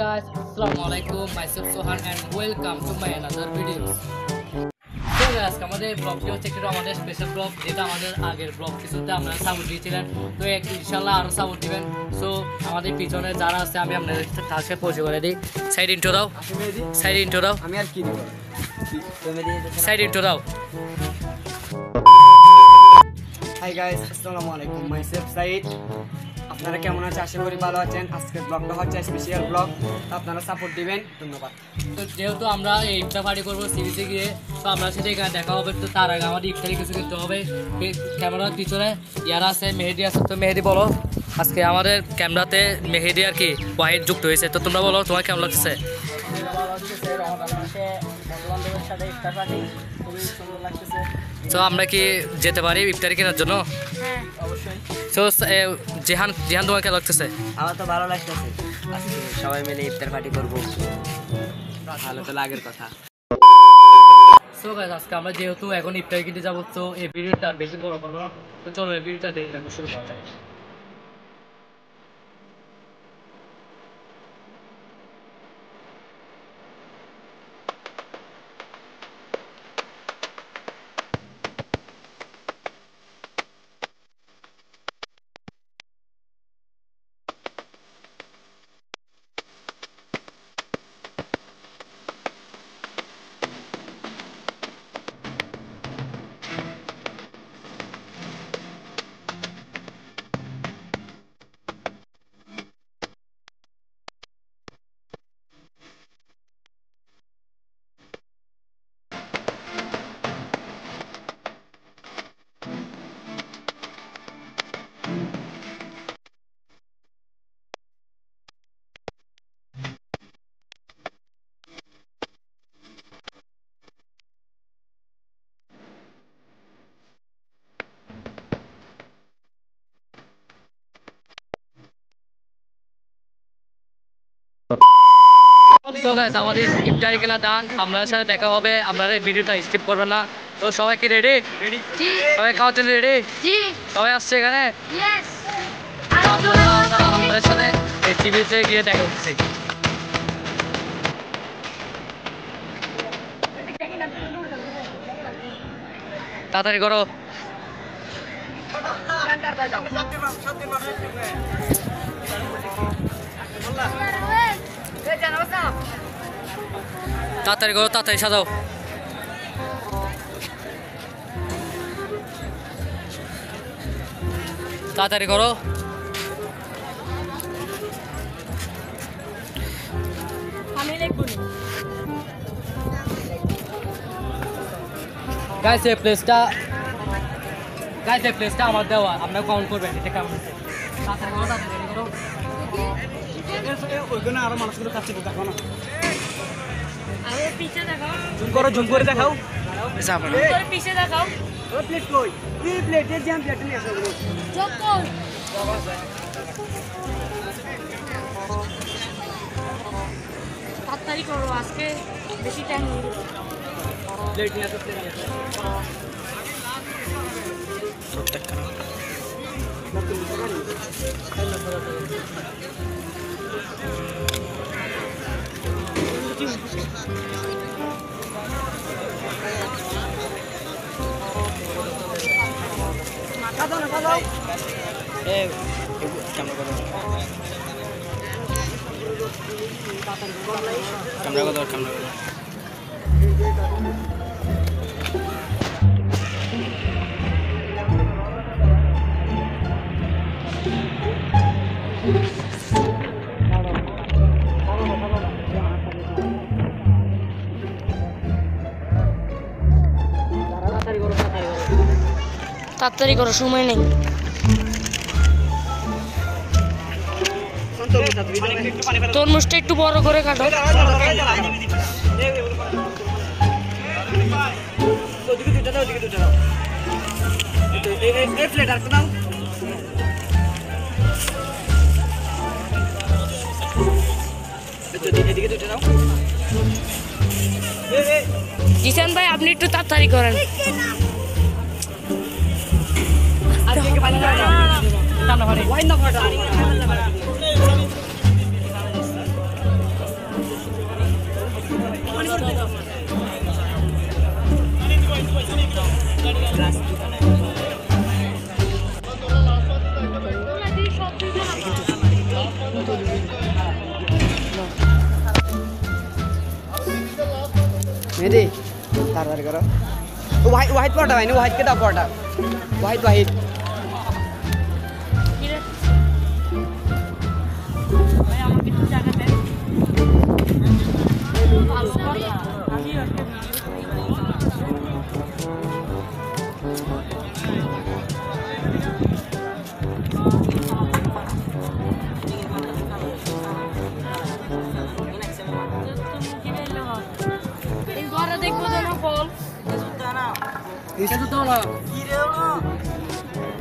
guys, Assalamualaikum. Myself Sohan and welcome to my another videos. So guys, আমাদের ব্লগটি হচ্ছে একটু আমাদের স্পেশাল ব্লগ, যেটা আমাদের আগের ব্লগ কিছুতে আপনারা সাপোর্ট দিয়েছিলেন, তো ইনশাআল্লাহ আরো সাপোর্ট দিবেন। সো আমাদের পিছনে যারা আছে আমি আপনাদের কাছে পৌঁছে করে দিই। সাইড ইন্ট্রো দাও, সাইড ইন্ট্রো দাও, আমি আর কি দিব, সাইড ইন্ট্রো দাও। হাই গাইস, আসসালামু আলাইকুম। মাইসেলফ সাইদ। আপনারা কেমন আছেন? আশা করি ভালো আছেন। আজকের ব্লগটা হচ্ছে স্পেশাল ব্লগ, আপনারা সাপোর্ট দিবেন, ধন্যবাদ। তো যেহেতু আমরা এই ইফতার পার্টি করবো সিরিজে গিয়ে, তো আপনার সাথে এখানে দেখা হবে। তো তার আগে আমাদের ইফতারি কিছু করতে হবে। ক্যামেরার পিছনে ইয়ারা আছে, মেহেদি আছে। তো মেহেদি বলো, আজকে আমাদের ক্যামেরাতে মেহেদি আর কি ওয়াহিদ যুক্ত হয়েছে। তো তোমরা বলো তোমার কেমন লাগছে? তো আমরা কি যেতে পারি ইফতারি কেনার জন্য? তো জিহান তোমার কেমন লাগতেছে? আমার তো ভালো লাগতেছে, সবাই মিলে ইফতার পার্টি করবো, ভালো তো লাগের কথা। সো গাইস, আজকে আমরা যেহেতু এখন ইফতারি কিনতে যাবো, তো এই ভিডিওটা বেশি বড় করবো না। তো চলো এই ভিডিওটা দেখে শুরু করা যায়। তো গাইস, আমাদের ইফতারি কেনা ডান, আপনাদের সাথে দেখা হবে। আপনারা এই ভিডিওটা স্কিপ করবেন না। তো সবাই কি রেডি? সবাই খাওয়ার জন্য রেডি? সবাই আসছে এখানে? আমাদের সাথে এই টিভিতে গিয়ে দেখা হচ্ছে। তাড়াতাড়ি করো। তাড়াতাড়ি করো, তাড়াতাড়ি সাজাও। তাড়াতাড়ি করো। গাইস, এই প্লেসটা আমার দেওয়া, আপনারা কাউন্ট করবেন এটা কেমন আছে। তাড়াতাড়ি করো, তাড়াতাড়ি করো। ওইখানে আরো মানুষগুলো কাছে দেখো না, জুম করে দেখাও। পিছে দেখাও। ওই প্লেট কই? এই প্লেটের জ্যাম প্লেট নিয়ে আসো। তাড়াতাড়ি করো, আজকে বেশি টাইম নেই। প্লেট নিয়ে আসো, প্লেট নিয়ে আসো। তাড়াতাড়ি করো, সময় নেই। তরমুজটা একটু বড় করে কাটো। জিসান ভাই, আপনি একটু তাড়াতাড়ি করেন। মেহেদি তাড়াতাড়ি করো ও ওয়াহিদ পড়াটা ভাই ওয়াহিদকে দাও পড়াটা ওয়াহিদ ভাই আমাকে একটু জায়গা দেন ভালো করে আমি একটা ঘরে দেখবো যেন ফল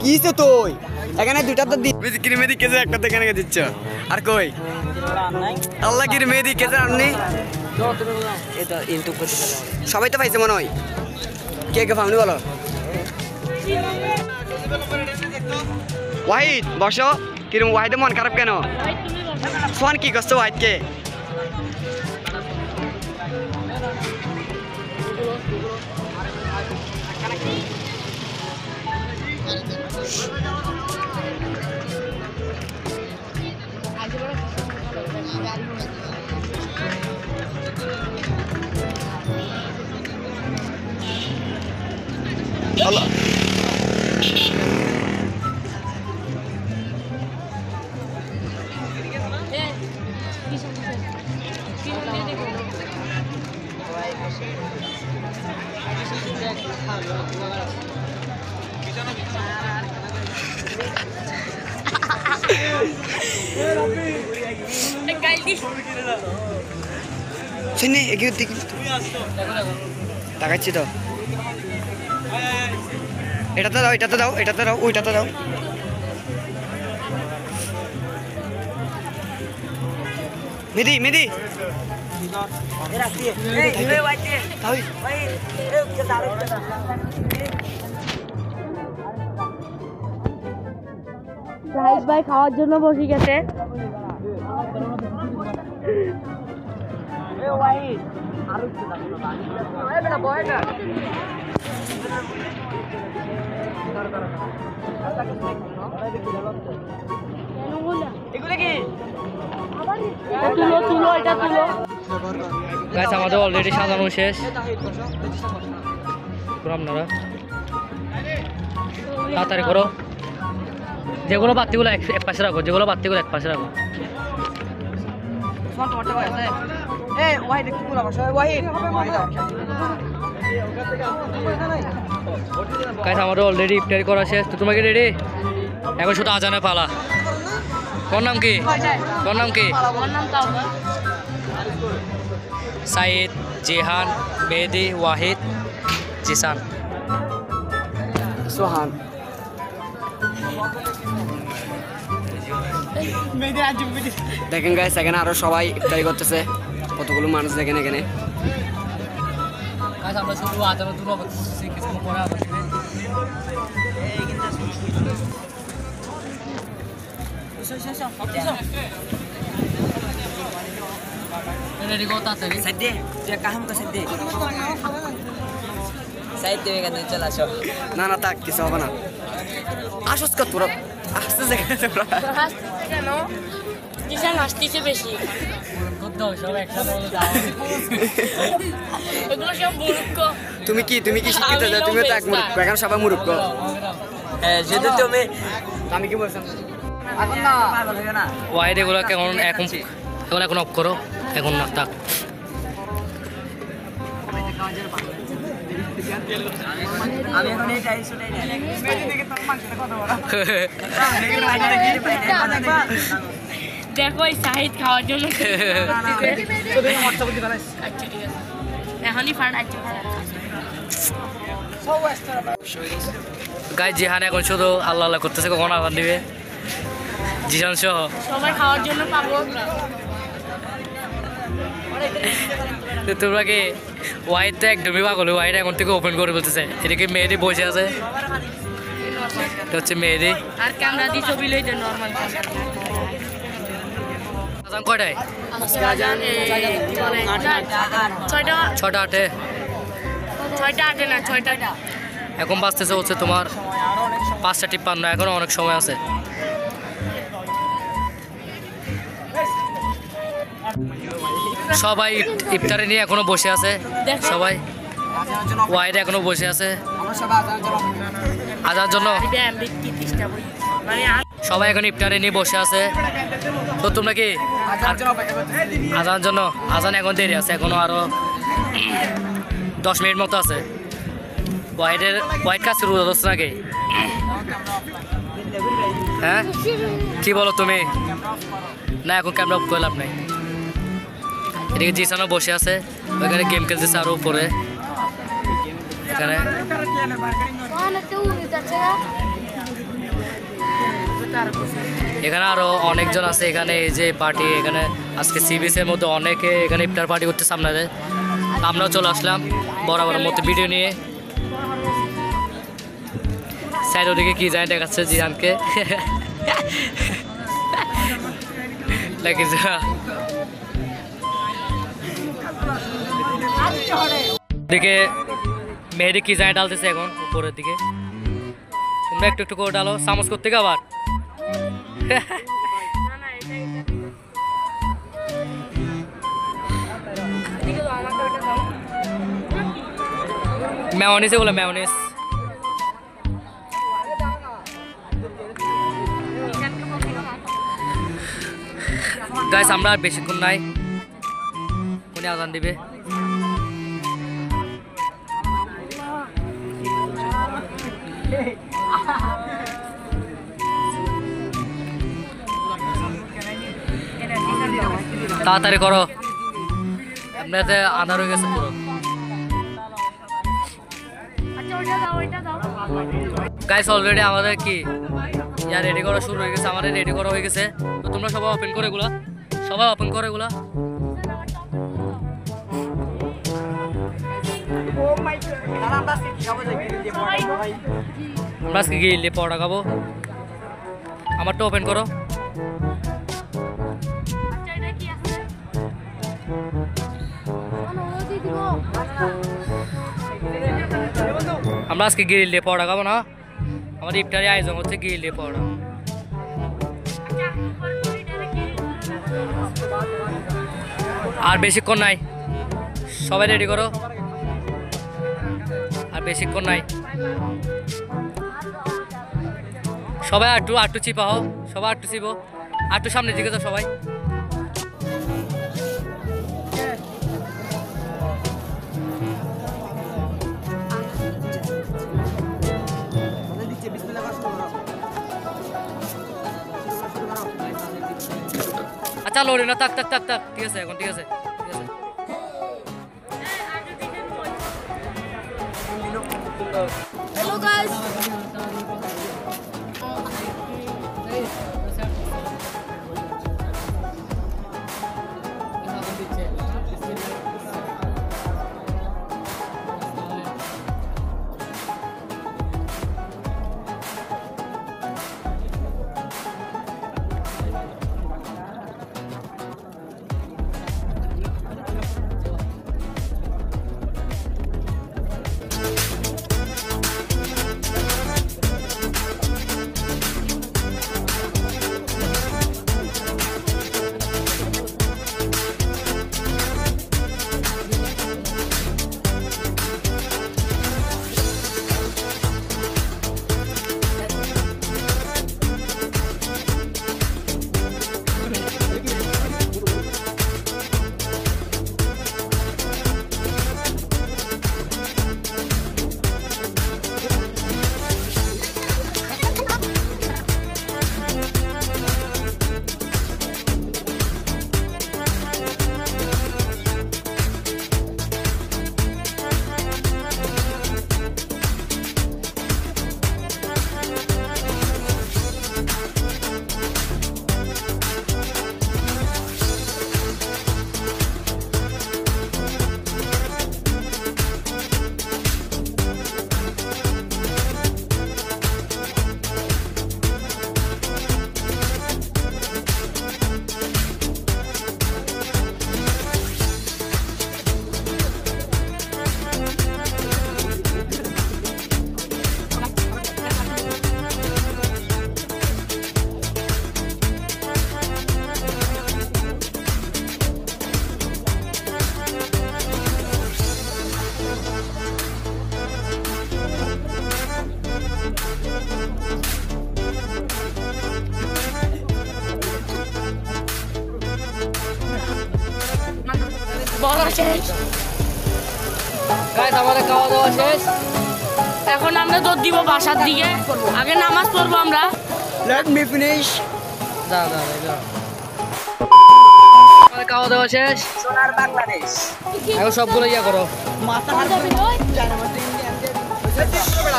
কিসে তুই এখানে দুইটা তো মেহেদি কেজে একটা তো এখানে দিচ্ছ আর কই আল্লাহ কির মেহেদি কেজে আননি সবাই তো পাইছে মনে হয় কে কে ফামনি বলো ওয়াহিদ বসো কিরম ওয়াহিদে মন খারাপ কেন ফোন কি করছো ওয়াহিদকে Allah. Sini, ikut dikit. তাকাচ্ছি তো এটাতে দাও ওইটাতে দাও মেহেদি রাইস ভাই খাওয়ার জন্য বসে গেছে তুলো এটা তুলো গাছ আমাদের অলরেডি সাজানো শেষ আপনারা তাড়াতাড়ি করো যেগুলো বাতিগুলো এক পাশে রাখো এক পাশে রাখো গাছ আমাদের অলরেডি ইফতারি করা শেষ তো তোমাকে রেডি এখন শুধু আজানের পালা তোর নাম কি সাইদ জিহান মেহেদি ওয়াহিদ জিসান সোহান দেখেন গাইস এখানে আরো সবাই ইফতারি করতেছে কতগুলো মানুষ দেখেন এখানে আমরা শুধু আজানের দুটো কিছুক্ষণ পরে আবার রেডি কো তাড়াতাড়ি না তাক কিছু হবে না আসস কত তোরা আসতেছে কেন কিষান আসতেছে বেশি সব একসাথে এগুলো সব মূর্খ তুমি কি শিক্ষিত তুমিও তো এক মূর্খ এখন সবাই মূর্খ আমি কি বলছিলাম এখন না ওয়াইড এগুলো এখন অফ করো এখন না থাক দেখো এই সাহিদ খাওয়ার জন্য এখনই ফান্ড গাই জিহান এখন শুধু আল্লাহ করতেছে কখন আবার দিবে জিহান সহ সবাই খাওয়ার জন্য পাবো তোমরা কি ওয়াইড তো একদমই পাগল ওয়াইড এখন থেকে ওপেন করে বলতেছে এদিকে মেয়েদি বসে আছে এটা হচ্ছে মেয়েদি আর ক্যামেরা দিয়ে ছবি লইতে নর্মাল কয়টায় 6:08 6:08 না 6টা এখন বাজতেছে হচ্ছে তোমার 5:53 এখনো অনেক সময় আছে সবাই ইফতারে নিয়ে এখনো বসে আছে, সবাই ওয়াইড এখনো বসে আছে আমরা সবাই আজানের জন্য অপেক্ষা করতেছি। আজার জন্য। সবাই এখন ইফতারে নিয়ে বসে আছে। তো তোমরা কি আজানের জন্য অপেক্ষা করতেছি। আজানের জন্য? আজান এখন দেরি আছে, এখনো আরো 10 মিনিট মতো আছে। ওয়াইড কাজ শুরু হচ্ছে নাকি? হ্যাঁ কি বলো তুমি? না এখন ক্যামেরা অফ করে লাভ নাই। এদিকে জিসানও বসে আছে, ওইখানে গেম খেলতেছে আরো উপরে। এখানে এখানে আরো অনেকজন আছে। এখানে এই যে পার্টি, এখানে আজকে সিবিএসের মধ্যে অনেকে এখানে ইফতার পার্টি করতেছে আপনাদের। আমরাও চলে আসলাম বরাবর মতো ভিডিও নিয়ে। সাইড ওদিকে কি জানি দেখাচ্ছে জিয়ানকে দিকে মেহেদি কি জানি ডালতেছে এখন উপরের দিকে। তোমরা একটু একটু করে ডালো, চামচ করতে আবার ম্যাওনিস, এগুলো ম্যাওনিস। গাইস আমরা আর বেশিক্ষণ নাই, উনি আজান দিবে। তাড়াতাড়ি করো, আপনাদের আধার হয়ে গেছে পুরো। গাইস অলরেডি আমাদের কি রেডি করা শুরু হয়ে গেছে, আমাদের রেডি করা হয়ে গেছে। তো তোমরা সবাই ওপেন করে এগুলা, সবাই ওপেন করে এগুলা। আমরা আজকে গিয়ে পরোটা খাবো। আমারটা ওপেন করো। আমরা আজকে গ্রিল দিয়ে পরোটা খাবো না, আমাদের ইফতারি আয়োজন হচ্ছে গ্রিল দিয়ে পরোটা। আর বেশিক্ষণ নাই, সবাই রেডি করো। আর বেশিক্ষণ নাই, সবাই আটটু চিপা হও, সবাই আটটু চিপো, আটটু সামনের দিকে যাও সবাই। আচ্ছা লোড়ে না, তাক তাক তাক তাক, ঠিক আছে এখন, ঠিক আছে ঠিক আছে। Hello guys. বলা শেষ। গাইস আমাদের খাওয়া দাওয়া শেষ। এখন আমরা দৌড় দিব বাসার দিকে। আগে নামাজ পড়বো আমরা। Let me finish. যা আমাদের খাওয়া দাওয়া শেষ। সোনার বাংলাদেশ। এখন সবগুলো ইয়া করো, মাথা হার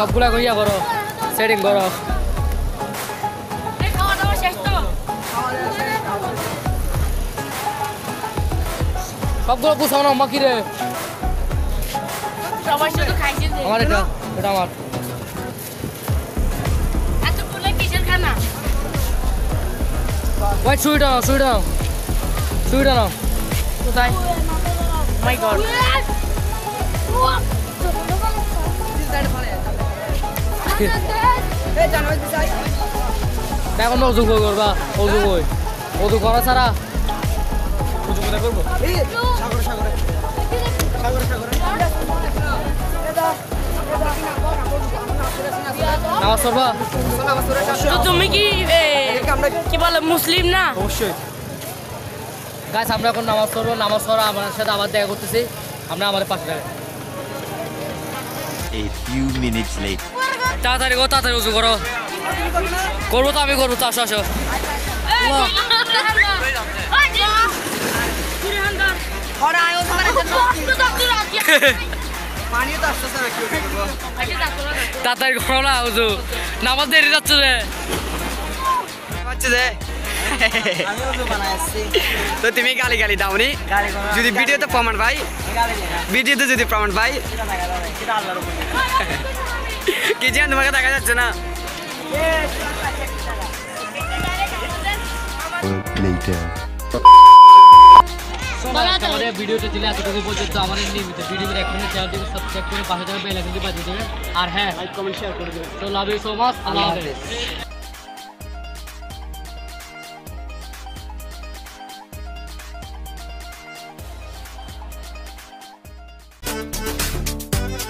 সবগুলো এখন ইয়া করো, সেটিং করো। এই খাওয়া দাওয়া শেষ তো? সবগুলো গুছাও না মাকি রে। সবাই শুধু খাইছে যে। আমার এটা আমার। এতগুলো কিসের খানা? ওই সুইটা নাও। কোথায়? মাই গড। এখন অজু কই করবা? অজু করা ছাড়া পুজো কোথায় করবো? নামাজ পড়বা? তো তুমি কি কি বলে মুসলিম না? অবশ্যই। গাছ আমরা এখন নামাজ পড়বো, নামাজ পড়া আমার সাথে আবার দেখা করতেছি। আমরা আমাদের পাশে থাকি। A few minutes later. তাড়াতাড়ি উজু করো। করবো তো, আমি করবো তো, আসো। পানিও তো আসতেছে না, কি করবো? তাড়াতাড়ি করো না উজু, নামাজ দেরি যাচ্ছে রে। হচ্ছে যে তো তুমি গালি দাওনি, যদি ভিডিওতে প্রমাণ ভাই, ভিডিওতে যদি প্রমাণ ভাই কি জান তোমাকে দেখা যাচ্ছে না। Later. আমাদের ভিডিওতে দিলে এতটুকু পর্যন্ত। আমাদের নিয়মিত ভিডিও এখন চ্যানেলটি সাবস্ক্রাইব করে পাশে থাকা বেল আইকনটি বাজিয়ে দেবেন। আর হ্যাঁ, লাইক কমেন্ট শেয়ার করে দেবেন। তো লাভ ইউ সো মাচ। আল্লাহ হাফেজ।